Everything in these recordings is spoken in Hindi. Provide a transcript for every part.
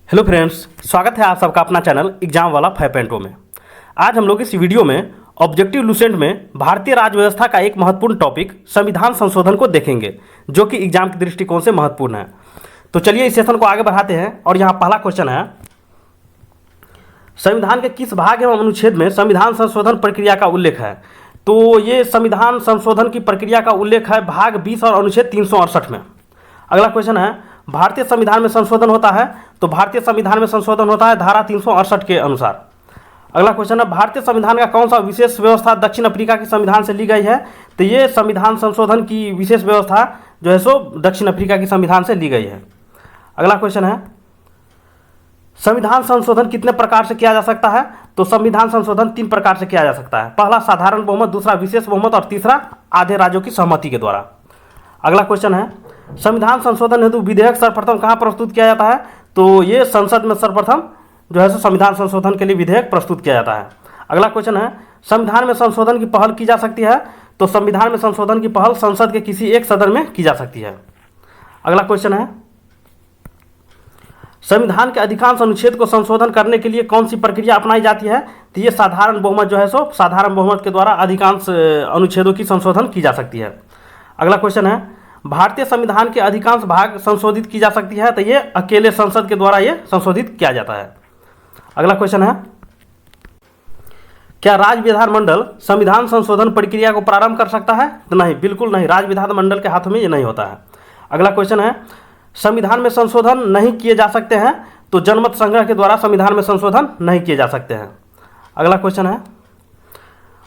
हेलो फ्रेंड्स, स्वागत है आप सबका अपना चैनल एग्जाम वाला 5.0 में। आज हम लोग इस वीडियो में ऑब्जेक्टिव लुसेंट में भारतीय राज्य व्यवस्था का एक महत्वपूर्ण टॉपिक संविधान संशोधन को देखेंगे, जो कि एग्जाम के दृष्टिकोण से महत्वपूर्ण है। तो चलिए इस सेशन को आगे बढ़ाते हैं। और यहाँ पहला क्वेश्चन है, संविधान के किस भाग एवं अनुच्छेद में संविधान संशोधन प्रक्रिया का उल्लेख है? तो ये संविधान संशोधन की प्रक्रिया का उल्लेख है भाग 20 और अनुच्छेद 368 में। अगला क्वेश्चन है, भारतीय संविधान में संशोधन होता है? तो भारतीय संविधान में संशोधन होता है धारा 368 के अनुसार। अगला क्वेश्चन है, भारतीय संविधान का कौन सा विशेष व्यवस्था दक्षिण अफ्रीका के संविधान से ली गई है? तो ये संविधान संशोधन की विशेष व्यवस्था जो है सो दक्षिण अफ्रीका के संविधान से ली गई है। अगला क्वेश्चन है, संविधान संशोधन कितने प्रकार से किया जा सकता है? तो संविधान संशोधन 3 प्रकार से किया जा सकता है। पहला साधारण बहुमत, दूसरा विशेष बहुमत और तीसरा आधे राज्यों की सहमति के द्वारा। अगला क्वेश्चन है, संविधान संशोधन हेतु विधेयक सर्वप्रथम कहाँ प्रस्तुत किया जाता है? तो ये संसद में सर्वप्रथम जो है संविधान संशोधन के लिए विधेयक प्रस्तुत किया जाता है। अगला क्वेश्चन है, संविधान में संशोधन की पहल की जा सकती है? तो संविधान में संशोधन की पहल संसद के किसी एक सदन में की जा सकती है। अगला क्वेश्चन है, संविधान के अधिकांश अनुच्छेद को संशोधन करने के लिए कौन सी प्रक्रिया अपनाई जाती है? तो ये साधारण बहुमत जो है सो साधारण बहुमत के द्वारा अधिकांश अनुच्छेदों की संशोधन की जा सकती है। अगला क्वेश्चन है, भारतीय संविधान के अधिकांश भाग संशोधित की जा सकती है? तो ये अकेले संसद के द्वारा ये संशोधित किया जाता है। अगला क्वेश्चन है, क्या राज्य विधानमंडल संविधान संशोधन प्रक्रिया को प्रारंभ कर सकता है? तो नहीं, बिल्कुल नहीं, राज्य विधानमंडल के हाथों में ये नहीं होता है। अगला क्वेश्चन है, संविधान में संशोधन नहीं किए जा सकते हैं? तो जनमत संग्रह के द्वारा संविधान में संशोधन नहीं किए जा सकते हैं। अगला क्वेश्चन है,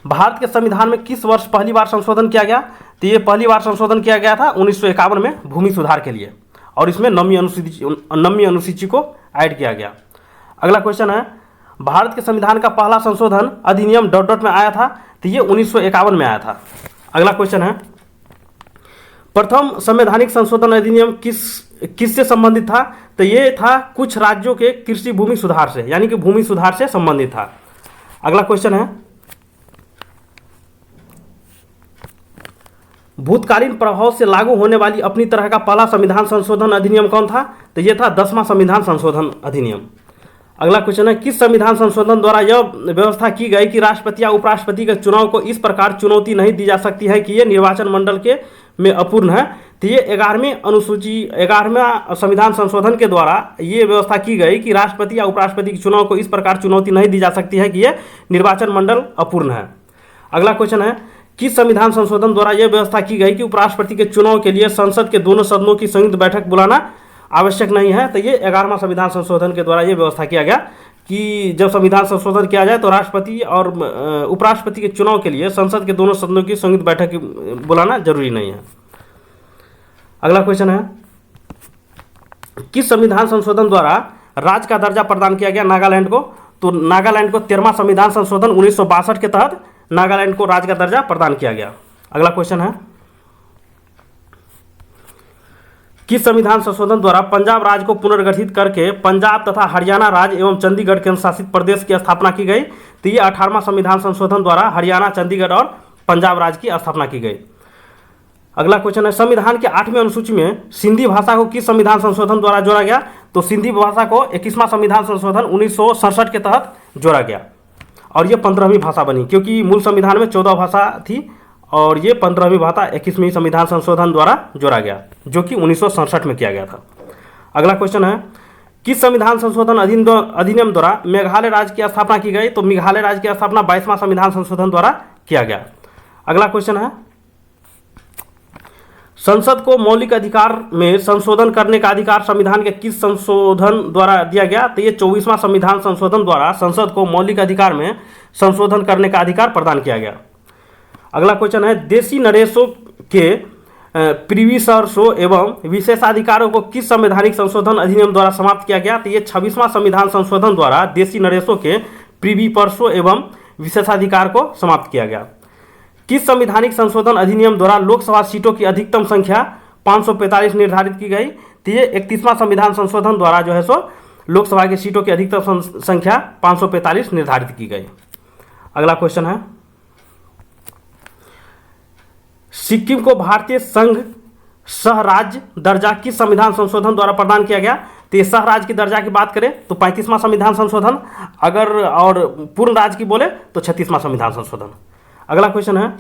भारत के संविधान में किस वर्ष पहली बार संशोधन किया गया? तो ये पहली बार संशोधन किया गया था 1951 में भूमि सुधार के लिए, और इसमें 9वीं अनुसूची को ऐड किया गया। अगला क्वेश्चन है, भारत के संविधान का पहला संशोधन अधिनियम ... में आया था? तो ये 1951 में आया था। अगला क्वेश्चन है, प्रथम संवैधानिक संशोधन अधिनियम किससे संबंधित था? तो ये था कुछ राज्यों के कृषि भूमि सुधार से, यानी कि भूमि सुधार से संबंधित था। अगला क्वेश्चन है, भूतकालीन प्रभाव से लागू होने वाली अपनी तरह का पहला संविधान संशोधन अधिनियम कौन था? तो यह था 10वां संविधान संशोधन अधिनियम। अगला क्वेश्चन है, किस संविधान संशोधन द्वारा यह व्यवस्था की गई कि राष्ट्रपति या उपराष्ट्रपति के चुनाव को इस प्रकार चुनौती नहीं दी जा सकती है कि ये निर्वाचन मंडल के में अपूर्ण है? तो ये 11वें संविधान संशोधन के द्वारा ये व्यवस्था की गई कि राष्ट्रपति या उपराष्ट्रपति के चुनाव को इस प्रकार चुनौती नहीं दी जा सकती है कि ये निर्वाचन मंडल अपूर्ण है। अगला क्वेश्चन है, किस संविधान संशोधन द्वारा यह व्यवस्था की गई कि उपराष्ट्रपति के चुनाव के लिए संसद के दोनों सदनों की संयुक्त बैठक बुलाना आवश्यक नहीं है? तो ये 11वां संविधान संशोधन के द्वारा यह व्यवस्था किया गया कि जब संविधान संशोधन किया जाए तो राष्ट्रपति और उपराष्ट्रपति के चुनाव के लिए संसद के दोनों सदनों की संयुक्त बैठक बुलाना जरूरी नहीं है। अगला क्वेश्चन है, किस संविधान संशोधन द्वारा राज्य का दर्जा प्रदान किया गया नागालैंड को? तो नागालैंड को 13वां संविधान संशोधन 1962 के तहत नागालैंड को राज्य का दर्जा प्रदान किया गया। अगला क्वेश्चन है, किस संविधान संशोधन द्वारा पंजाब राज्य को पुनर्गठित करके पंजाब तथा हरियाणा राज्य एवं चंडीगढ़ केंद्र शासित प्रदेश की स्थापना की गई? तो ये 18वां संविधान संशोधन द्वारा हरियाणा, चंडीगढ़ और पंजाब राज्य की स्थापना की गई। अगला क्वेश्चन है, संविधान के 8वें अनुसूची में सिंधी भाषा को किस संविधान संशोधन द्वारा जोड़ा गया? तो सिंधी भाषा को 21वां संविधान संशोधन 1967 के तहत जोड़ा गया, और ये 15वीं भाषा बनी, क्योंकि मूल संविधान में 14 भाषा थी और ये 15वीं भाषा 21वें संविधान संशोधन द्वारा जोड़ा गया, जो कि 1967 में किया गया था। अगला क्वेश्चन है, किस संविधान संशोधन अधिनियम द्वारा मेघालय राज्य की स्थापना की गई? तो मेघालय राज्य की स्थापना 22वां संविधान संशोधन द्वारा किया गया। अगला क्वेश्चन है, संसद को मौलिक अधिकार में संशोधन करने का अधिकार संविधान के किस संशोधन द्वारा दिया गया? तो ये 24वां संविधान संशोधन द्वारा संसद को मौलिक अधिकार में संशोधन करने का अधिकार प्रदान किया गया। अगला क्वेश्चन है, देशी नरेशों के प्रीवी सर्वस्व एवं विशेषाधिकारों को किस संवैधानिक संशोधन अधिनियम द्वारा समाप्त किया गया? तो ये 26वां संविधान संशोधन द्वारा देशी नरेशों के प्रीवी पर्सों एवं विशेषाधिकार को समाप्त किया गया। किस संवैधानिक संशोधन अधिनियम द्वारा लोकसभा सीटों की अधिकतम संख्या 545 निर्धारित की गई? तो ये 31वां संविधान संशोधन द्वारा जो है सो लोकसभा की सीटों की अधिकतम संख्या 545 निर्धारित की गई। अगला क्वेश्चन है, सिक्किम को भारतीय संघ सहराज्य दर्जा किस संविधान संशोधन द्वारा प्रदान किया गया? तो ये सहराज्य की दर्जा की बात करें तो 35वां संविधान संशोधन, अगर और पूर्ण राज्य की बोले तो 36वां संविधान संशोधन। अगला क्वेश्चन है,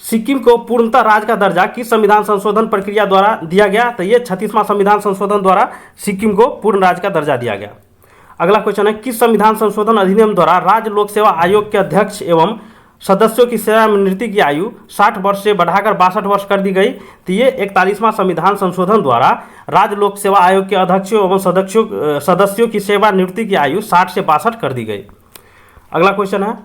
सिक्किम को पूर्णतः राज्य का दर्जा किस संविधान संशोधन प्रक्रिया द्वारा दिया गया? तो ये 36वां संविधान संशोधन द्वारा सिक्किम को पूर्ण राज्य का दर्जा दिया गया। अगला क्वेश्चन है, किस संविधान संशोधन अधिनियम द्वारा राज्य लोक सेवा आयोग के अध्यक्ष एवं सदस्यों की सेवानिवृत्ति की आयु 60 वर्ष से बढ़ाकर 62 वर्ष कर दी गई? तो ये 41वां संविधान संशोधन द्वारा राज्य लोक सेवा आयोग के अध्यक्षों एवं सदस्यों की सेवानिवृत्ति की आयु 60 से 62 कर दी गई। अगला क्वेश्चन है,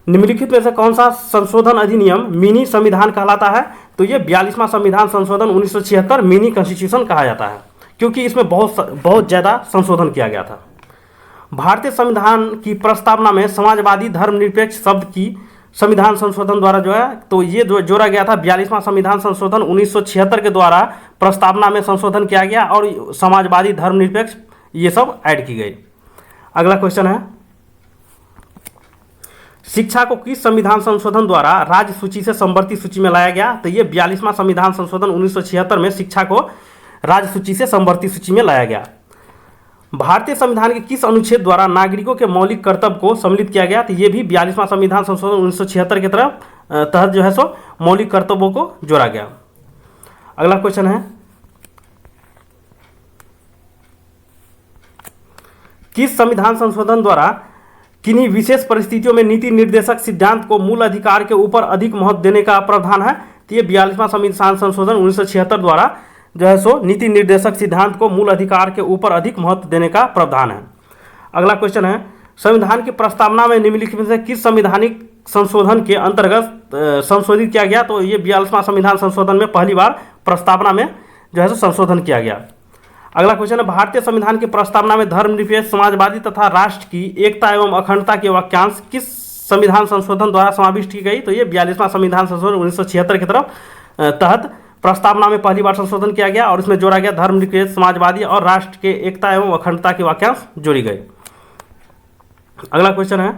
निम्नलिखित में से कौन सा संशोधन अधिनियम मिनी संविधान कहलाता है? तो ये 42वां संविधान संशोधन 1976 मिनी कॉन्स्टिट्यूशन कहा जाता है, क्योंकि इसमें बहुत ज़्यादा संशोधन किया गया था। भारतीय संविधान की प्रस्तावना में समाजवादी धर्मनिरपेक्ष शब्द की संविधान संशोधन द्वारा जो है तो ये जो जोड़ा गया था 42वां संविधान संशोधन 1976 के द्वारा प्रस्तावना में संशोधन किया गया और समाजवादी धर्मनिरपेक्ष ये सब ऐड की गई। अगला क्वेश्चन है, शिक्षा को किस संविधान संशोधन द्वारा राज्य सूची से समवर्ती सूची में लाया गया? तो ये 42वां संविधान संशोधन 1976 में शिक्षा को राज्य सूची से समवर्ती सूची में लाया गया। भारतीय संविधान के किस अनुच्छेद द्वारा नागरिकों के मौलिक कर्तव्य को सम्मिलित किया गया? तो ये भी 42वां संविधान संशोधन 1976 के तहत जो है सो मौलिक कर्तव्यों को जोड़ा गया। अगला क्वेश्चन है, किस संविधान संशोधन द्वारा किन्हीं विशेष परिस्थितियों में नीति निर्देशक सिद्धांत को मूल अधिकार के ऊपर अधिक महत्व देने का प्रावधान है? तो ये 42वां संविधान संशोधन 1976 द्वारा जो है सो नीति निर्देशक सिद्धांत को मूल अधिकार के ऊपर अधिक महत्व देने का प्रावधान है। अगला क्वेश्चन है, संविधान की प्रस्तावना में निम्नलिखित में से किस संवैधानिक संशोधन के अंतर्गत संशोधित किया गया? तो ये 42वां संविधान संशोधन में पहली बार प्रस्तावना में जो है सो संशोधन किया गया। अगला क्वेश्चन है, भारतीय संविधान की प्रस्तावना में धर्मनिरपेक्ष समाजवादी तथा राष्ट्र की एकता एवं अखंडता के वाक्यांश किस संविधान संशोधन द्वारा समाविष्ट की गई? तो ये 42वां संविधान संशोधन 1976 के तहत प्रस्तावना में पहली बार संशोधन किया गया और इसमें जोड़ा गया धर्मनिरपेक्ष समाजवादी और राष्ट्र के एकता एवं अखंडता के वाक्यांश जोड़ी गए। अगला क्वेश्चन है,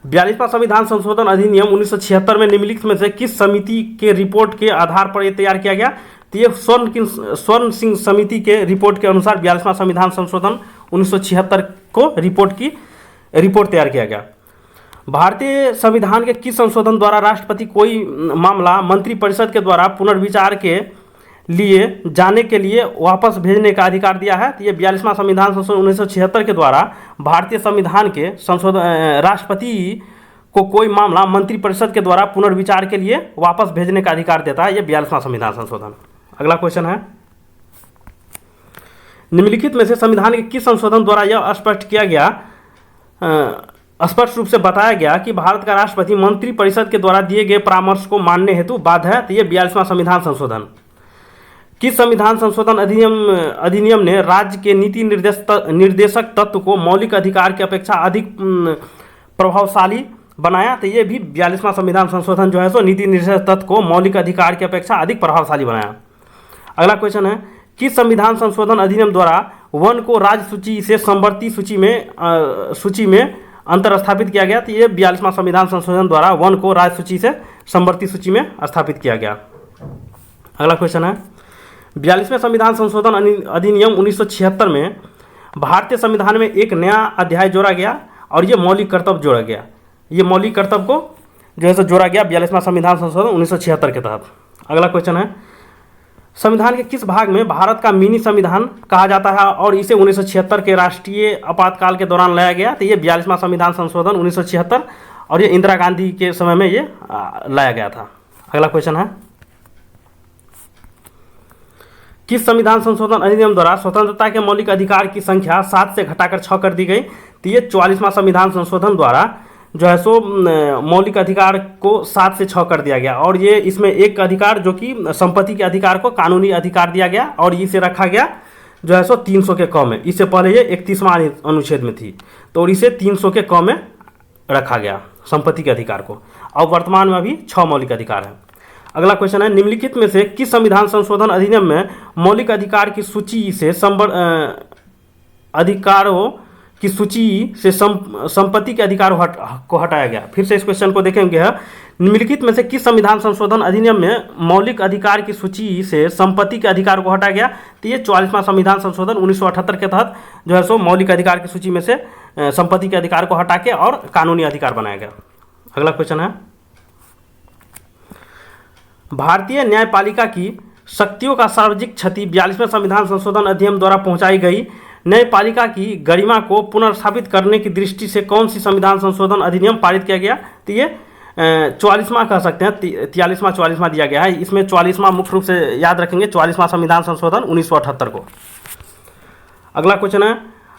42वां संविधान संशोधन अधिनियम 1976 में निम्नलिखित में से किस समिति के रिपोर्ट के आधार पर यह तैयार किया गया? तो ये स्वर्ण सिंह समिति के रिपोर्ट के अनुसार 42वां संविधान संशोधन 1976 को रिपोर्ट तैयार किया गया। भारतीय संविधान के किस संशोधन द्वारा राष्ट्रपति कोई मामला मंत्रिपरिषद के द्वारा पुनर्विचार के लिए जाने के लिए वापस भेजने का अधिकार दिया है? तो ये 42वां संविधान संशोधन 1976 के द्वारा भारतीय संविधान के राष्ट्रपति को कोई मामला मंत्रिपरिषद के द्वारा पुनर्विचार के लिए वापस भेजने का अधिकार देता है, ये 42वां संविधान संशोधन। अगला क्वेश्चन है, निम्नलिखित में से संविधान के किस संशोधन द्वारा यह स्पष्ट किया गया स्पष्ट रूप से बताया गया कि भारत का राष्ट्रपति मंत्रिपरिषद के द्वारा दिए गए परामर्श को मानने हेतु बाध्य है? तो ये 42वां संविधान संशोधन। किस संविधान संशोधन अधिनियम ने राज्य के नीति निर्देशक तत्व को मौलिक अधिकार की अपेक्षा अधिक प्रभावशाली बनाया? तो ये भी 42वां संविधान संशोधन जो है सो नीति निर्देशक तत्व को मौलिक अधिकार की अपेक्षा अधिक प्रभावशाली बनाया। अगला क्वेश्चन है, किस संविधान संशोधन अधिनियम द्वारा वन को राज्य सूची से समवर्ती सूची में अंतर स्थापित किया गया? तो ये 42वां संविधान संशोधन द्वारा वन को राज्य सूची से समवर्ती सूची में स्थापित किया गया। अगला क्वेश्चन है, 42वें संविधान संशोधन अधिनियम 1976 में भारतीय संविधान में एक नया अध्याय जोड़ा गया और ये मौलिक कर्तव्य जोड़ा गया। ये मौलिक कर्तव्य को जो है सो जोड़ा गया 42वां संविधान संशोधन 1976 के तहत। अगला क्वेश्चन है, संविधान के किस भाग में भारत का मिनी संविधान कहा जाता है और इसे 1976 के राष्ट्रीय आपातकाल के दौरान लाया गया? तो ये 42वां संविधान संशोधन 1976 और ये इंदिरा गांधी के समय में ये लाया गया था। अगला क्वेश्चन है, किस संविधान संशोधन अधिनियम द्वारा स्वतंत्रता के मौलिक अधिकार की संख्या 7 से घटाकर 6 कर दी गई? तो ये 44वां संविधान संशोधन द्वारा जो है सो मौलिक अधिकार को 7 से 6 कर दिया गया और ये इसमें एक अधिकार जो कि संपत्ति के अधिकार को कानूनी अधिकार दिया गया और इसे रखा गया जो है सो 300 के क में। इससे पहले ये 31वां अनुच्छेद में थी तो इसे 300 के क में रखा गया संपत्ति के अधिकार को। और वर्तमान में अभी 6 मौलिक अधिकार हैं। अगला क्वेश्चन है, निम्नलिखित में से किस संविधान संशोधन अधिनियम में मौलिक अधिकार की सूची से अधिकारों की सूची से संपत्ति के अधिकार को हटाया गया? फिर से इस क्वेश्चन को देखेंगे, निम्नलिखित में से किस संविधान संशोधन अधिनियम में मौलिक अधिकार की सूची से संपत्ति के अधिकार को हटा गया? तो ये 44वां संविधान संशोधन 1978 के तहत जो है सो मौलिक अधिकार की सूची में से संपत्ति के अधिकार को हटा के और कानूनी अधिकार बनाया गया। अगला क्वेश्चन है, भारतीय न्यायपालिका की शक्तियों का सार्वजनिक क्षति 42वें संविधान संशोधन अधिनियम द्वारा पहुंचाई गई न्यायपालिका की गरिमा को पुनर्स्थापित करने की दृष्टि से कौन सी संविधान संशोधन अधिनियम पारित किया गया? तो ये 44वां कह सकते हैं, 43वां 44वां दिया गया है। इसमें 44वां मुख्य रूप से याद रखेंगे, 44वां संविधान संशोधन 1978 को। अगला क्वेश्चन है,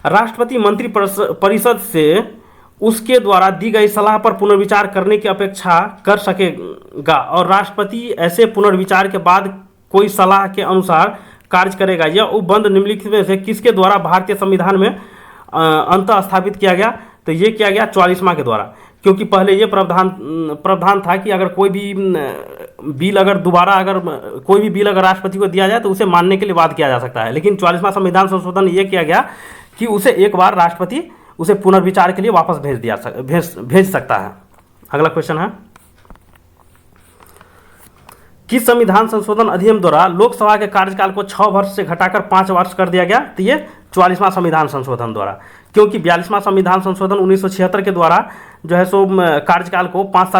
राष्ट्रपति मंत्री परिषद से उसके द्वारा दी गई सलाह पर पुनर्विचार करने की अपेक्षा कर सकेगा और राष्ट्रपति ऐसे पुनर्विचार के बाद कोई सलाह के अनुसार कार्य करेगा। यह उपबंध निम्नलिखित में से किसके द्वारा भारतीय संविधान में अंतः स्थापित किया गया? तो ये किया गया 44वां के द्वारा, क्योंकि पहले ये प्रावधान था कि अगर कोई भी बिल अगर राष्ट्रपति को दिया जाए तो उसे मानने के लिए वाद किया जा सकता है, लेकिन 44वां संविधान संशोधन ये किया गया कि उसे एक बार राष्ट्रपति उसे पुनर्विचार के लिए वापस भेज सकता है। अगला क्वेश्चन है, किस संविधान संशोधन अधिनियम द्वारा लोकसभा के कार्यकाल को 6 वर्ष से घटाकर 5 वर्ष कर दिया गया? तो ये 44वां संविधान संशोधन द्वारा, क्योंकि 42वां संविधान संशोधन 1976 के द्वारा जो है सो कार्यकाल को 5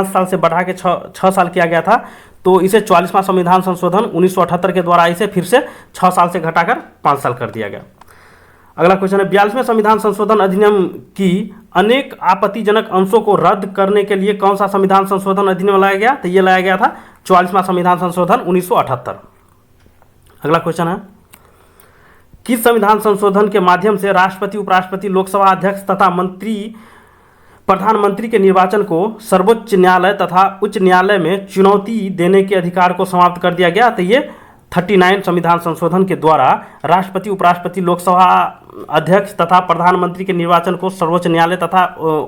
साल से बढ़ा के 6 साल किया गया था। तो इसे 44वां संविधान संशोधन 1978 के द्वारा इसे फिर से 6 साल से घटाकर 5 साल कर दिया गया। अगला क्वेश्चन है, 42वें संविधान संशोधन अधिनियम की अनेक आपत्तिजनक अंशों को रद्द करने के लिए कौन सा संविधान संशोधन अधिनियम लाया गया? तो ये लाया गया था 44वां संविधान संशोधन 1978। अगला क्वेश्चन है, किस संविधान संशोधन के माध्यम से राष्ट्रपति, उपराष्ट्रपति, लोकसभा अध्यक्ष तथा प्रधानमंत्री के निर्वाचन को सर्वोच्च न्यायालय तथा उच्च न्यायालय में चुनौती देने के अधिकार को समाप्त कर दिया गया? तो ये 39 संविधान संशोधन के द्वारा राष्ट्रपति, उपराष्ट्रपति, लोकसभा अध्यक्ष तथा प्रधानमंत्री के निर्वाचन को सर्वोच्च न्यायालय तथा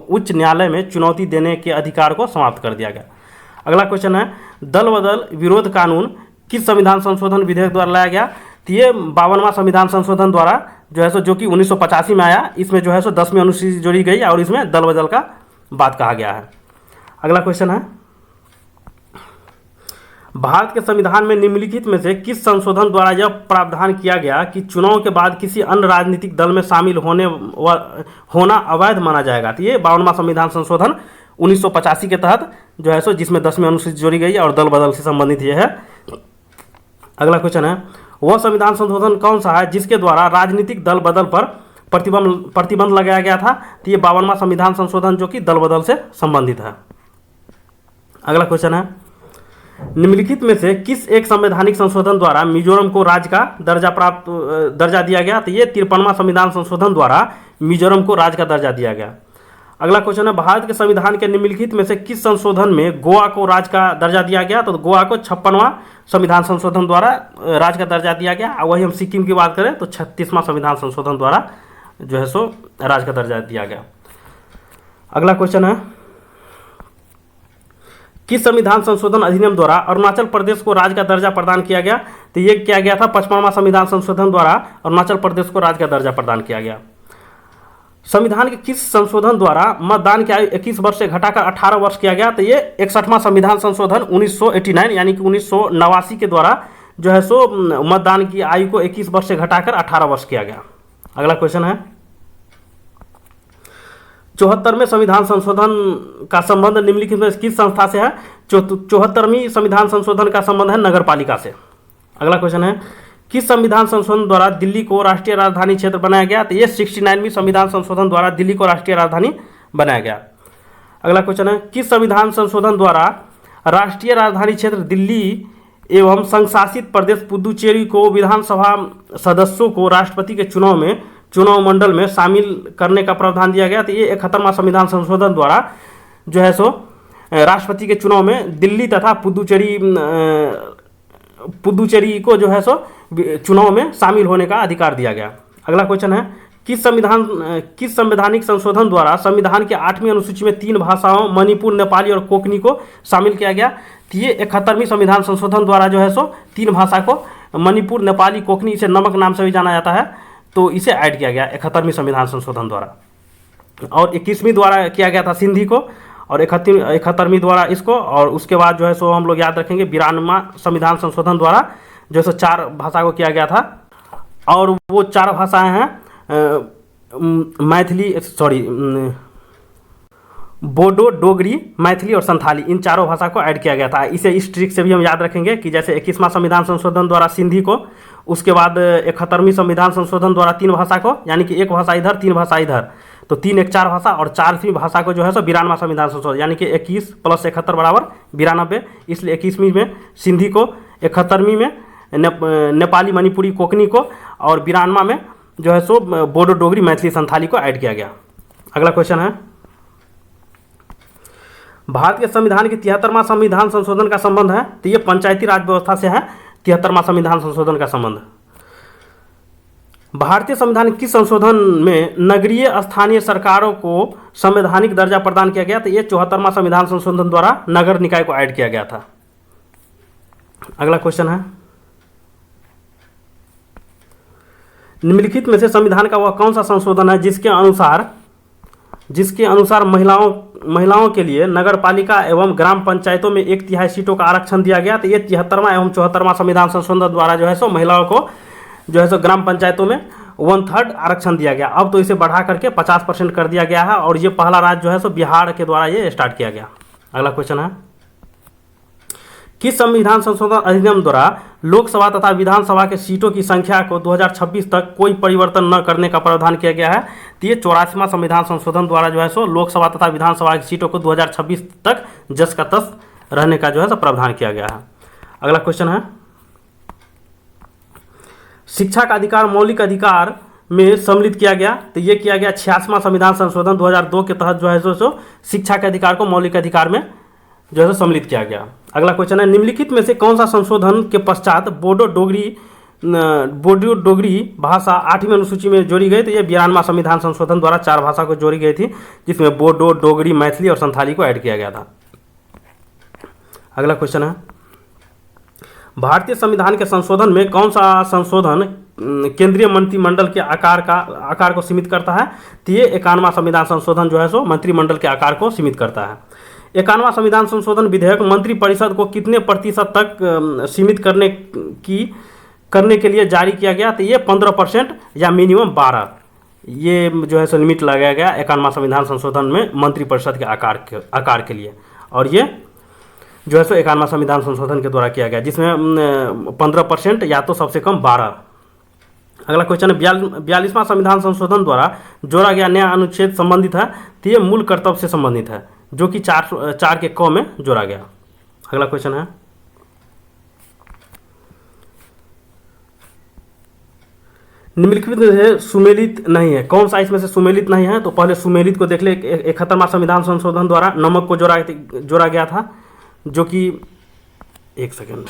उच्च न्यायालय में चुनौती देने के अधिकार को समाप्त कर दिया गया। अगला क्वेश्चन है, दल बदल विरोध कानून किस संविधान संशोधन विधेयक द्वारा लाया गया? तो ये 52वां संविधान संशोधन द्वारा जो है सो, जो कि 1985 में आया, इसमें जो है सो 10वीं अनुसूची जोड़ी गई और इसमें दल बदल का बात कहा गया है। अगला क्वेश्चन है, भारत के संविधान में निम्नलिखित में से किस संशोधन द्वारा यह प्रावधान किया गया कि चुनाव के बाद किसी अन्य राजनीतिक दल में शामिल होना अवैध माना जाएगा? तो ये 52वां संविधान संशोधन 1985 के तहत जो है सो, जिसमें 10वीं अनुसूची जोड़ी गई और दल बदल से संबंधित यह है। अगला क्वेश्चन है, वह संविधान संशोधन कौन सा है जिसके द्वारा राजनीतिक दल बदल पर प्रतिबंध लगाया गया था? तो ये 52वां संविधान संशोधन जो कि दल बदल से संबंधित है। अगला क्वेश्चन है, निम्नलिखित में से किस एक संवैधानिक संशोधन द्वारा मिजोरम को राज्य का दर्जा दिया गया? तो ये 53वां संविधान संशोधन द्वारा मिजोरम को राज्य का दर्जा दिया गया। अगला क्वेश्चन है, भारत के संविधान के निम्नलिखित में से किस संशोधन में गोवा को राज्य का दर्जा दिया गया? तो गोवा को 56वां संविधान संशोधन द्वारा राज्य का दर्जा दिया गया। वही हम सिक्किम की बात करें तो 36वां संविधान संशोधन द्वारा जो है सो राज्य का दर्जा दिया गया। अगला क्वेश्चन है, किस संविधान संशोधन अधिनियम द्वारा अरुणाचल प्रदेश को राज्य का दर्जा प्रदान किया गया? तो ये किया गया था 55वां संविधान संशोधन द्वारा अरुणाचल प्रदेश को राज्य का दर्जा प्रदान किया गया। संविधान के किस संशोधन द्वारा मतदान की आयु 21 वर्ष से घटाकर 18 वर्ष किया गया? तो ये 61वां संविधान संशोधन 1989 यानी कि 1989 के द्वारा जो है सो मतदान की आयु को 21 वर्ष से घटाकर 18 वर्ष किया गया। अगला क्वेश्चन है, 74वें संविधान संशोधन का संबंध निम्नलिखित में किस संस्था से है? 74वीं संविधान संशोधन का संबंध है नगर पालिका से। अगला क्वेश्चन है, किस संविधान संशोधन द्वारा दिल्ली को राष्ट्रीय राजधानी क्षेत्र बनाया गया? तो ये 69वीं संविधान संशोधन द्वारा दिल्ली को राष्ट्रीय राजधानी बनाया गया। अगला क्वेश्चन है, किस संविधान संशोधन द्वारा राष्ट्रीय राजधानी क्षेत्र दिल्ली एवं संघ शासित प्रदेश पुदुचेरी को विधानसभा सदस्यों को राष्ट्रपति के चुनाव मंडल में शामिल करने का प्रावधान दिया गया? तो ये 71वां संविधान संशोधन द्वारा जो है सो राष्ट्रपति के चुनाव में दिल्ली तथा पुदुचेरी को जो है सो चुनाव में शामिल होने का अधिकार दिया गया। अगला क्वेश्चन है, किस संवैधानिक संशोधन द्वारा संविधान के 8वीं अनुसूची में 3 भाषाओं मणिपुर, नेपाली और कोंकणी को शामिल किया गया? तो ये 71वीं संविधान संशोधन द्वारा जो है सो 3 भाषा को मणिपुर, नेपाली, कोंकणी, इसे नमक नाम से भी जाना जाता है, तो इसे ऐड किया गया 71वीं संविधान संशोधन द्वारा। और 21वीं द्वारा किया गया था सिंधी को, और 71वीं द्वारा इसको, और उसके बाद जो है सो हम लोग याद रखेंगे 92वां संविधान संशोधन द्वारा जो है सो 4 भाषा को किया गया था। और वो 4 भाषाएं हैं मैथिली, बोडो, डोगरी, मैथिली और संथाली, इन चारों भाषा को ऐड किया गया था। इसे इस ट्रिक से भी हम याद रखेंगे कि जैसे 21वां संविधान संशोधन द्वारा सिंधी को, उसके बाद 71वीं संविधान संशोधन द्वारा 3 भाषा को, यानी कि 1 भाषा इधर 3 भाषा इधर, तो 3 1 4 भाषा, और 4वीं भाषा को जो है सो 92वां संविधान संशोधन, यानी कि 21 + 71 बराबर 92, इसलिए 21वीं में सिंधी को, 71वीं में नेपाली, मणिपुरी, कोकनी को, और 92वां में जो है सो बोडो, डोगरी, मैथिली, संथाली को ऐड किया गया। अगला क्वेश्चन है, भारत के संविधान के 73वां संविधान संशोधन का संबंध है, तो ये पंचायती राज व्यवस्था से है 73वां संविधान संशोधन का संबंध। भारतीय संविधान के किस संशोधन में नगरीय स्थानीय सरकारों को संवैधानिक दर्जा प्रदान किया गया, तो ये 74वां संविधान संशोधन द्वारा नगर निकाय को ऐड किया गया था। अगला क्वेश्चन है, निम्नलिखित में से संविधान का वह कौन सा संशोधन है जिसके अनुसार महिलाओं के लिए नगर पालिका एवं ग्राम पंचायतों में 1/3 सीटों का आरक्षण दिया गया, तो ये 73वां एवं 74वां संविधान संशोधन द्वारा जो है सो महिलाओं को जो है सो ग्राम पंचायतों में 1/3 आरक्षण दिया गया। अब तो इसे बढ़ा करके 50% कर दिया गया है, और ये पहला राज्य जो है सो बिहार के द्वारा ये स्टार्ट किया गया। अगला क्वेश्चन है, किस संविधान संशोधन अधिनियम द्वारा लोकसभा तथा विधानसभा के सीटों की संख्या को 2026 तक कोई परिवर्तन न करने का प्रावधान किया गया है, तो ये 84वां संविधान संशोधन द्वारा जो है सो लोकसभा तथा विधानसभा की सीटों को 2026 तक जस का तस रहने का जो है सो प्रावधान किया गया है। अगला क्वेश्चन है, शिक्षा का अधिकार मौलिक अधिकार में सम्मिलित किया गया, तो ये किया गया 86वां संविधान संशोधन 2002 के तहत जो है सो शिक्षा के अधिकार को मौलिक अधिकार में जो है सम्मिलित किया गया। अगला क्वेश्चन है, निम्नलिखित में से कौन सा संशोधन के पश्चात बोडो डोगरी भाषा 8वीं अनुसूची में जोड़ी गई, तो ये 92वां संविधान संशोधन द्वारा 4 भाषा को जोड़ी गई थी, जिसमें बोडो, डोगरी, मैथिली और संथाली को ऐड किया गया था। अगला क्वेश्चन है, भारतीय संविधान के संशोधन में कौन सा संशोधन केंद्रीय मंत्रिमंडल के आकार को सीमित करता है, तो ये 51वां संविधान संशोधन जो है सो मंत्रिमंडल के आकार को सीमित करता है। 51वां संविधान संशोधन विधेयक मंत्रिपरिषद को कितने प्रतिशत तक सीमित करने के लिए जारी किया गया, तो ये 15% या मिनिमम 12, ये जो है सो लिमिट लगाया गया 51वां संविधान संशोधन में मंत्रिपरिषद के आकार के लिए, और ये जो है सो 51वां संविधान संशोधन के द्वारा किया गया, जिसमें 15% या तो सबसे कम 12। अगला क्वेश्चन है, 42वां संविधान संशोधन द्वारा जोड़ा गया नया अनुच्छेद संबंधित है, तो ये मूल कर्तव्य से संबंधित है, जो कि 4 के क में जोड़ा गया। अगला क्वेश्चन है, निम्नलिखित में से सुमेलित नहीं है, कौन सा इसमें से सुमेलित नहीं है, तो पहले सुमेलित को देख ले। 71वां संविधान संशोधन द्वारा नमक को जोड़ा गया था, जो कि 71वां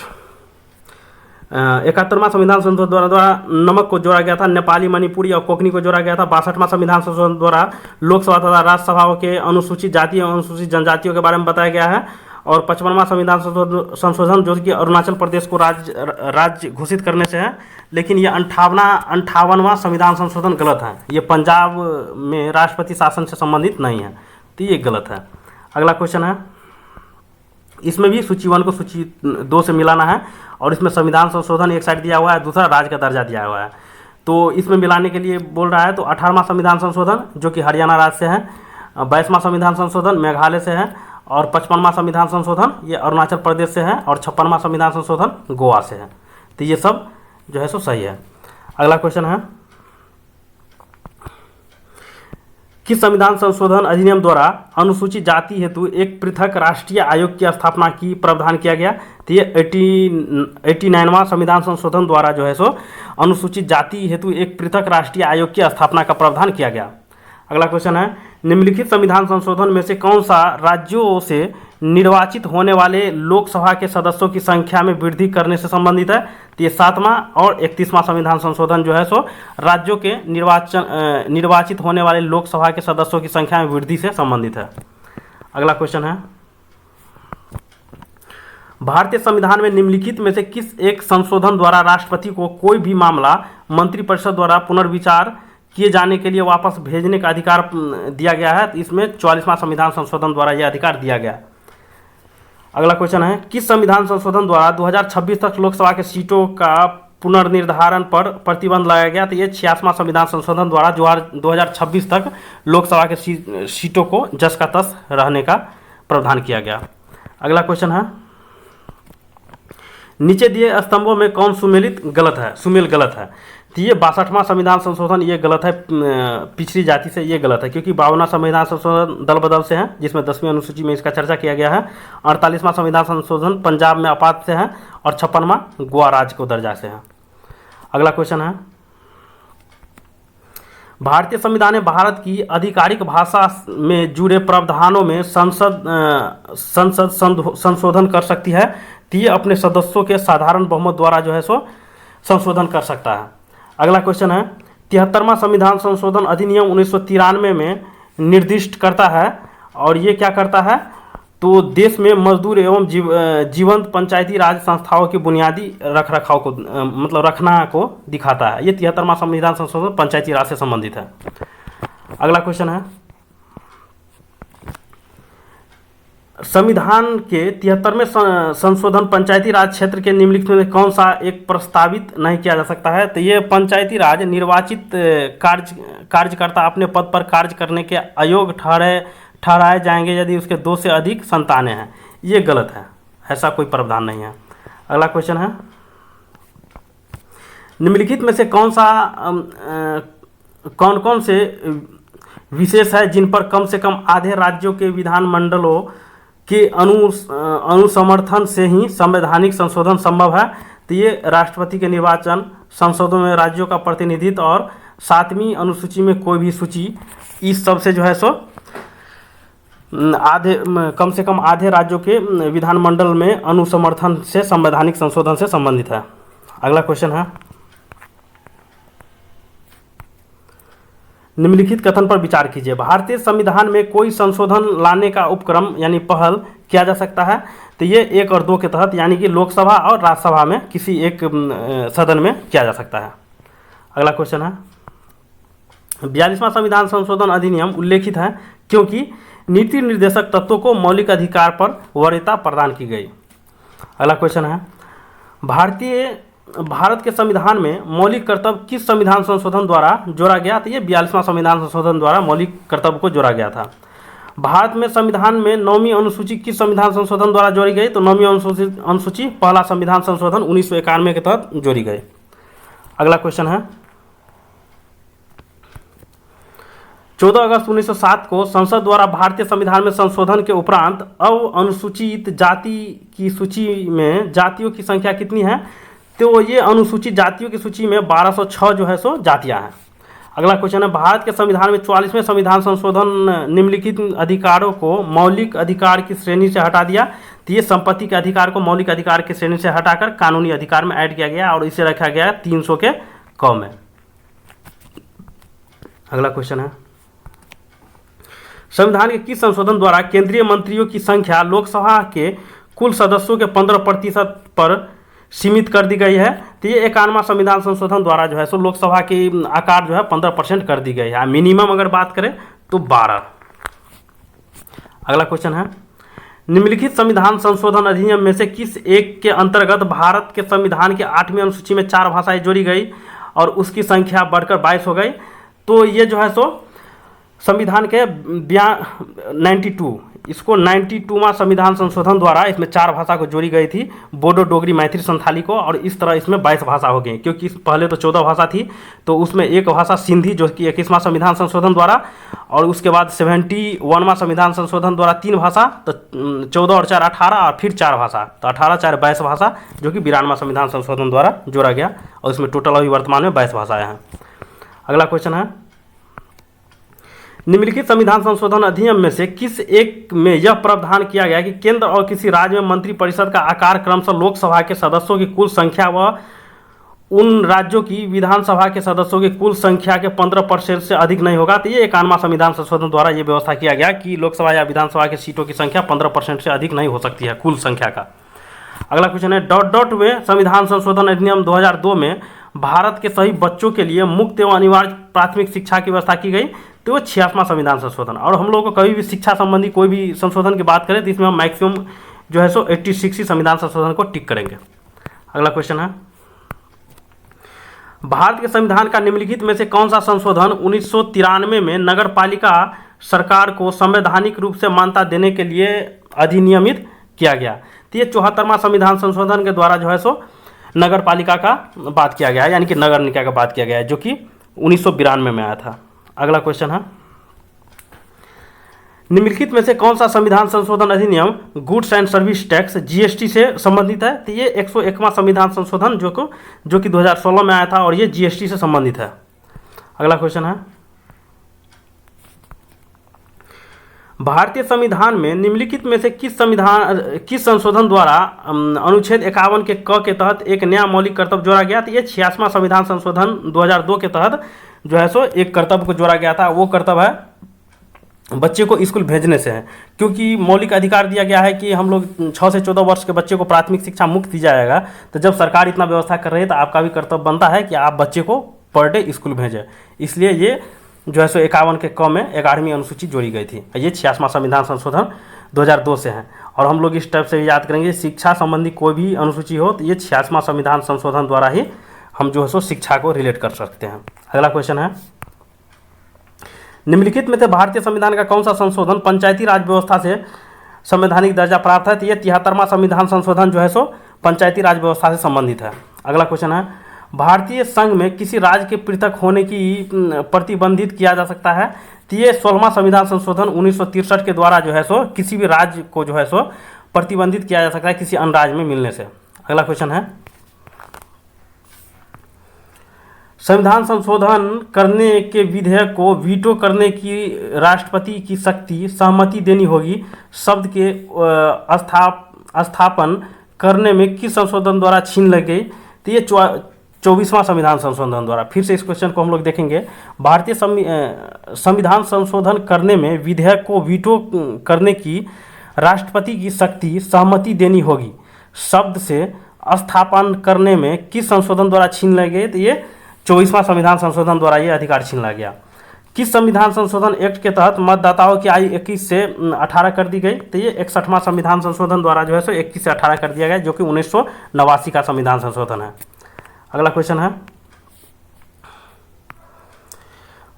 संविधान संशोधन द्वारा नमक को जोड़ा गया था, नेपाली, मणिपुरी और कोकनी को जोड़ा गया था। 62वां संविधान संशोधन द्वारा लोकसभा तथा राज्यसभाओं के अनुसूचित जाति एवं अनुसूचित जनजातियों के बारे में बताया गया है। और 55वां संविधान संशोधन जो कि अरुणाचल प्रदेश को राज्य घोषित करने से है, लेकिन ये 58वां संविधान संशोधन गलत है, ये पंजाब में राष्ट्रपति शासन से संबंधित नहीं है, तो ये गलत है। अगला क्वेश्चन है, इसमें भी सूची 1 को सूची 2 से मिलाना है, और इसमें संविधान संशोधन एक साइड दिया हुआ है, दूसरा राज्य का दर्जा दिया हुआ है, तो इसमें मिलाने के लिए बोल रहा है। तो 18वां संविधान संशोधन जो कि हरियाणा राज्य से है, 22वां संविधान संशोधन मेघालय से है, और 55वां संविधान संशोधन ये अरुणाचल प्रदेश से है, और 56वां संविधान संशोधन गोवा से है, तो ये सब जो है सो सही है। अगला क्वेश्चन है, किस संविधान संशोधन अधिनियम द्वारा अनुसूचित जाति हेतु एक पृथक राष्ट्रीय आयोग की स्थापना की प्रावधान किया गया, तो ये 89वां संविधान संशोधन द्वारा जो है सो अनुसूचित जाति हेतु एक पृथक राष्ट्रीय आयोग की स्थापना का प्रावधान किया गया। अगला क्वेश्चन है, निम्नलिखित संविधान संशोधन में से कौन सा राज्यों से निर्वाचित होने वाले लोकसभा के सदस्यों की संख्या में वृद्धि करने से संबंधित है, तो ये 7वां और 31वां संविधान संशोधन जो है सो राज्यों के निर्वाचित होने वाले लोकसभा के सदस्यों की संख्या में वृद्धि से संबंधित है। अगला क्वेश्चन है, भारतीय संविधान में निम्नलिखित में से किस एक संशोधन द्वारा राष्ट्रपति को कोई भी मामला मंत्रिपरिषद द्वारा पुनर्विचार किए जाने के लिए वापस भेजने का अधिकार दिया गया है। तो इसमें 44वां संविधान संशोधन द्वारा यह अधिकार दिया गया। अगला क्वेश्चन है, किस संविधान संशोधन द्वारा 2026 तक लोकसभा के सीटों का पुनर्निर्धारण पर प्रतिबंध लगाया गया? तो ये 86वां संविधान संशोधन द्वारा 2026 तक लोकसभा के सीटों को जस का तस रहने का प्रावधान किया गया। अगला क्वेश्चन है, नीचे दिए स्तंभों में कौन सुमेल गलत है? तो ये 62वां संविधान संशोधन ये गलत है, पिछड़ी जाति से ये गलत है, क्योंकि 52वां संविधान संशोधन दल बदल से है, जिसमें 10वीं अनुसूची में इसका चर्चा किया गया है। 48वां संविधान संशोधन पंजाब में आपात से है और 56वां गोवा राज्य को दर्जा से है। अगला क्वेश्चन है, भारतीय संविधान ने भारत की आधिकारिक भाषा में जुड़े प्रावधानों में संसद संशोधन कर सकती है? तो ये अपने सदस्यों के साधारण बहुमत द्वारा जो है सो संशोधन कर सकता है। अगला क्वेश्चन है, 73वां संविधान संशोधन अधिनियम 1993 में निर्दिष्ट करता है, और ये क्या करता है? तो देश में मजदूर एवं जीवंत पंचायती राज संस्थाओं के बुनियादी रखरखाव को मतलब रखना को दिखाता है। ये 73वां संविधान संशोधन पंचायती राज से संबंधित है। अगला क्वेश्चन है, संविधान के 73वें संशोधन पंचायती राज क्षेत्र के निम्नलिखित में कौन सा एक प्रस्तावित नहीं किया जा सकता है? तो ये पंचायती राज निर्वाचित कार्यकर्ता अपने पद पर कार्य करने के अयोग्य ठहराए जाएंगे यदि उसके 2 से अधिक संतानें हैं। ये गलत है, ऐसा कोई प्रावधान नहीं है। अगला क्वेश्चन है, निम्नलिखित में से कौन कौन से विशेष है जिन पर कम से कम आधे राज्यों के विधानमंडलों के अनुसमर्थन से ही संवैधानिक संशोधन संभव है? तो ये राष्ट्रपति के निर्वाचन, संसदों में राज्यों का प्रतिनिधित्व और 7वीं अनुसूची में कोई भी सूची, इस सब से जो है सो कम से कम आधे राज्यों के विधानमंडल में अनुसमर्थन से संवैधानिक संशोधन से संबंधित है। अगला क्वेश्चन है, निम्नलिखित कथन पर विचार कीजिए। भारतीय संविधान में कोई संशोधन लाने का उपक्रम यानी पहल किया जा सकता है? तो ये 1 और 2 के तहत, यानी कि लोकसभा और राज्यसभा में किसी एक सदन में किया जा सकता है। अगला क्वेश्चन है, 42वां संविधान संशोधन अधिनियम उल्लेखित है क्योंकि नीति निर्देशक तत्वों को मौलिक अधिकार पर वरीयता प्रदान की गई। अगला क्वेश्चन है, भारत के संविधान में मौलिक कर्तव्य किस संविधान संशोधन द्वारा जोड़ा गया? तो ये 42वां संविधान संशोधन द्वारा मौलिक कर्तव्य को जोड़ा गया था। भारत में संविधान में 9वीं अनुसूची किस संविधान संशोधन द्वारा जोड़ी गई? तो 9वीं अनुसूची पहला संविधान संशोधन 1991 के तहत जोड़ी गई। अगला क्वेश्चन है, 14 अगस्त 1907 को संसद द्वारा भारतीय संविधान में संशोधन के उपरांत अनुसूचित जाति की सूची में जातियों की संख्या कितनी है? तो ये अनुसूचित जातियों की सूची में 1206 जो है सो जातियां हैं। अगला क्वेश्चन है, भारत के संविधान में 44वें संविधान संशोधन निम्नलिखित अधिकारों को मौलिक अधिकार की श्रेणी से हटा दिया। तो ये संपत्ति के अधिकार को मौलिक अधिकार की श्रेणी से हटाकर कानूनी अधिकार में ऐड किया गया और इसे रखा गया 300 के क में। अगला क्वेश्चन है, संविधान के किस संशोधन द्वारा केंद्रीय मंत्रियों की संख्या लोकसभा के कुल सदस्यों के 15% पर सीमित कर दी गई है? तो ये 51वां संविधान संशोधन द्वारा जो है सो लोकसभा की आकार जो है 15% कर दी गई है। मिनिमम अगर बात करें तो 12। अगला क्वेश्चन है, निम्नलिखित संविधान संशोधन अधिनियम में से किस एक के अंतर्गत भारत के संविधान की 8वीं अनुसूची में 4 भाषाएं जोड़ी गई और उसकी संख्या बढ़कर 22 हो गई? तो ये जो है सो संविधान के 92 इसको 92वां संविधान संशोधन द्वारा इसमें 4 भाषा को जोड़ी गई थी, बोडो, डोगरी, मैथिली, संथाली को, और इस तरह इसमें 22 भाषा हो गई, क्योंकि पहले तो 14 भाषा थी, तो उसमें एक भाषा सिंधी जो कि 21वां संविधान संशोधन द्वारा, और उसके बाद 71वां संविधान संशोधन द्वारा 3 भाषा, तो 14 और 4 18 और फिर 4 भाषा, तो 18 4 22 भाषा जो कि 92वां संविधान संशोधन द्वारा जोड़ा गया, और इसमें टोटल अभी वर्तमान में 22 भाषाएँ हैं। अगला क्वेश्चन है, निम्नलिखित संविधान संशोधन अधिनियम में से किस एक में यह प्रावधान किया गया कि केंद्र और किसी राज्य में मंत्रिपरिषद का आकार क्रमशः लोकसभा के सदस्यों की कुल संख्या व उन राज्यों की विधानसभा के सदस्यों की कुल संख्या के 15% से अधिक नहीं होगा? तो ये 51वां संविधान संशोधन द्वारा ये व्यवस्था किया गया कि लोकसभा या विधानसभा की सीटों की संख्या 15% से अधिक नहीं हो सकती है कुल संख्या का। अगला क्वेश्चन है, .. में संविधान संशोधन अधिनियम 2002 में भारत के सभी बच्चों के लिए मुक्त एवं अनिवार्य प्राथमिक शिक्षा की व्यवस्था की गई, तो वो 86वां संविधान संशोधन। और हम लोग को कभी भी शिक्षा संबंधी कोई भी संशोधन की बात करें तो इसमें हम मैक्सिमम जो है सो 86 ही संविधान संशोधन को टिक करेंगे। अगला क्वेश्चन है, भारत के संविधान का निम्नलिखित में से कौन सा संशोधन 1993 में नगर पालिका सरकार को संवैधानिक रूप से मान्यता देने के लिए अधिनियमित किया गया? तो ये 74वां संविधान संशोधन के द्वारा जो है सो नगर पालिका का बात किया गया है, यानी कि नगर निकाय का बात किया गया है, जो कि 1992 में आया था। अगला क्वेश्चन है, निम्नलिखित में से कौन सा संविधान संशोधन अधिनियम goods and service tax GST से संबंधित है? तो ये 101वां संविधान संशोधन जो कि 2016 में आया था और ये जीएसटी से संबंधित है। अगला क्वेश्चन है, भारतीय संविधान में निम्नलिखित में से किस संशोधन द्वारा अनुच्छेद 51 के क के तहत एक नया मौलिक कर्तव्य जोड़ा गया? तो ये 86वां संविधान संशोधन 2002 के तहत जो है सो एक कर्तव्य को जोड़ा गया था। वो कर्तव्य है बच्चे को स्कूल भेजने से है, क्योंकि मौलिक अधिकार दिया गया है कि हम लोग 6 से 14 वर्ष के बच्चे को प्राथमिक शिक्षा मुक्त दी जाएगा। तो जब सरकार इतना व्यवस्था कर रही है तो आपका भी कर्तव्य बनता है कि आप बच्चे को पर डे स्कूल भेजें। इसलिए ये जो है सो 51 के क में 11वीं अनुसूची जोड़ी गई थी। ये 86वां संविधान संशोधन 2002 से है। और हम लोग इस टाइप से याद करेंगे, शिक्षा संबंधी कोई भी अनुसूची हो तो ये 86वां संविधान संशोधन द्वारा ही हम जो है सो शिक्षा को रिलेट कर सकते हैं। अगला क्वेश्चन है, निम्नलिखित में से भारतीय संविधान का कौन सा संशोधन पंचायती राज व्यवस्था से संवैधानिक दर्जा प्राप्त है? तो ये 73वां संविधान संशोधन जो है सो पंचायती राज व्यवस्था से संबंधित है। अगला क्वेश्चन है, भारतीय संघ में किसी राज्य के पृथक होने की प्रतिबंधित किया जा सकता है? तो ये 16वां संविधान संशोधन 1963 के द्वारा जो है सो किसी भी राज्य को जो है सो प्रतिबंधित किया जा सकता है किसी अन्य राज्य में मिलने से। अगला क्वेश्चन है, संविधान संशोधन करने के विधेयक को वीटो करने की राष्ट्रपति की शक्ति सहमति देनी होगी शब्द के स्थापन करने में किस संशोधन द्वारा छीन ली गई? तो ये 24वां संविधान संशोधन द्वारा। फिर से इस क्वेश्चन को हम लोग देखेंगे, भारतीय संविधान संशोधन करने में विधेयक को वीटो करने की राष्ट्रपति की शक्ति सहमति देनी होगी शब्द से स्थापन करने में किस संशोधन द्वारा छीन ली गई? तो ये 24वां संविधान संशोधन द्वारा ये अधिकार छीन लिया गया। किस संविधान संशोधन एक्ट के तहत मतदाताओं की आयु 21 से 18 कर दी गई? तो ये 61वां संविधान संशोधन द्वारा जो है सो 21 से 18 कर दिया गया, जो कि 1989 का संविधान संशोधन है। अगला क्वेश्चन है,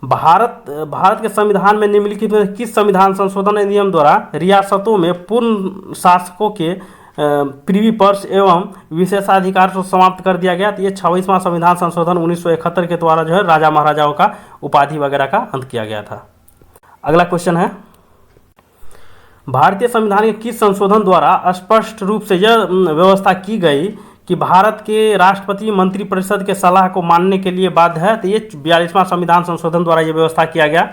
भारत के संविधान में निम्नलिखित में किस संविधान संशोधन अधिनियम द्वारा रियासतों में पूर्ण शासकों के प्रीवी पर्स एवं विशेषाधिकार को समाप्त कर दिया गया? तो ये 26वां संविधान संशोधन 1971 के द्वारा जो है राजा महाराजाओं का उपाधि वगैरह का अंत किया गया था। अगला क्वेश्चन है, भारतीय संविधान के किस संशोधन द्वारा स्पष्ट रूप से यह व्यवस्था की गई कि भारत के राष्ट्रपति मंत्रिपरिषद के सलाह को मानने के लिए बाध्य है? तो ये 42वां संविधान संशोधन द्वारा यह व्यवस्था किया गया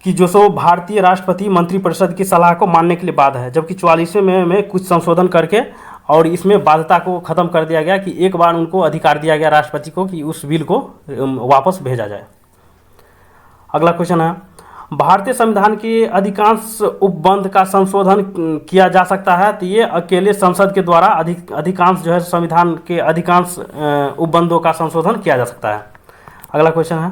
कि जो सो भारतीय राष्ट्रपति मंत्रिपरिषद की सलाह को मानने के लिए बाध्य है, जबकि 44वें में कुछ संशोधन करके और इसमें बाध्यता को खत्म कर दिया गया कि एक बार उनको अधिकार दिया गया राष्ट्रपति को कि उस बिल को वापस भेजा जाए। अगला क्वेश्चन है, भारतीय संविधान के अधिकांश उपबंध का संशोधन किया जा सकता है? तो ये अकेले संसद के द्वारा अधिकांश जो है संविधान के अधिकांश उपबंधों का संशोधन किया जा सकता है। अगला क्वेश्चन है,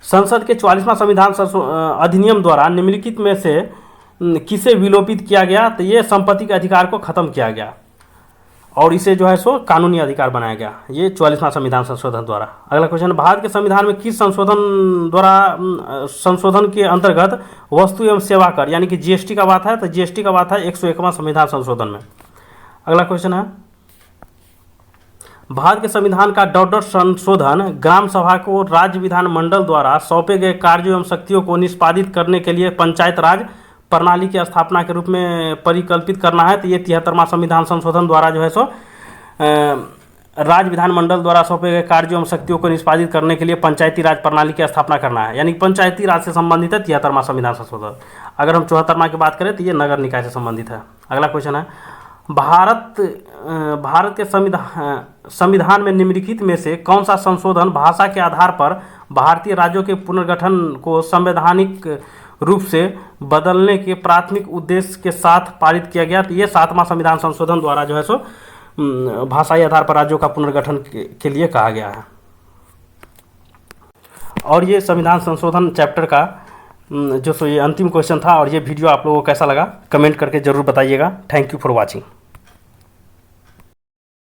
संसद के 44वां संविधान अधिनियम द्वारा निम्नलिखित में से किसे विलोपित किया गया? तो ये संपत्ति के अधिकार को खत्म किया गया और इसे जो है सो कानूनी अधिकार बनाया गया, ये 44वां संविधान संशोधन द्वारा। अगला क्वेश्चन, भारत के संविधान में किस संशोधन के अंतर्गत वस्तु एवं सेवा कर यानी कि जीएसटी का बात है? तो जीएसटी का बात है 101वां संविधान संशोधन में। अगला क्वेश्चन है, भारत के संविधान का डॉट संशोधन ग्राम सभा को राज्य विधानमंडल द्वारा सौंपे गए कार्यों एवं शक्तियों को निष्पादित करने के लिए पंचायत राज प्रणाली की स्थापना के रूप में परिकल्पित करना है? तो ये 73वां संविधान संशोधन द्वारा जो है सो राज्य विधानमंडल द्वारा सौंपे गए कार्यों एवं शक्तियों को निष्पादित करने के लिए पंचायती राज प्रणाली की स्थापना करना है, यानी पंचायती राज से संबंधित है 73वां संविधान संशोधन। अगर हम 74वां की बात करें तो ये नगर निकाय से संबंधित है। अगला क्वेश्चन है, भारत के संविधान में निम्नलिखित में से कौन सा संशोधन भाषा के आधार पर भारतीय राज्यों के पुनर्गठन को संवैधानिक रूप से बदलने के प्राथमिक उद्देश्य के साथ पारित किया गया? तो ये 7वां संविधान संशोधन द्वारा जो है सो भाषाई आधार पर राज्यों का पुनर्गठन के लिए कहा गया है। और ये संविधान संशोधन चैप्टर का जो सो ये अंतिम क्वेश्चन था। और ये वीडियो आप लोगों को कैसा लगा कमेंट करके ज़रूर बताइएगा। Thank you for watching.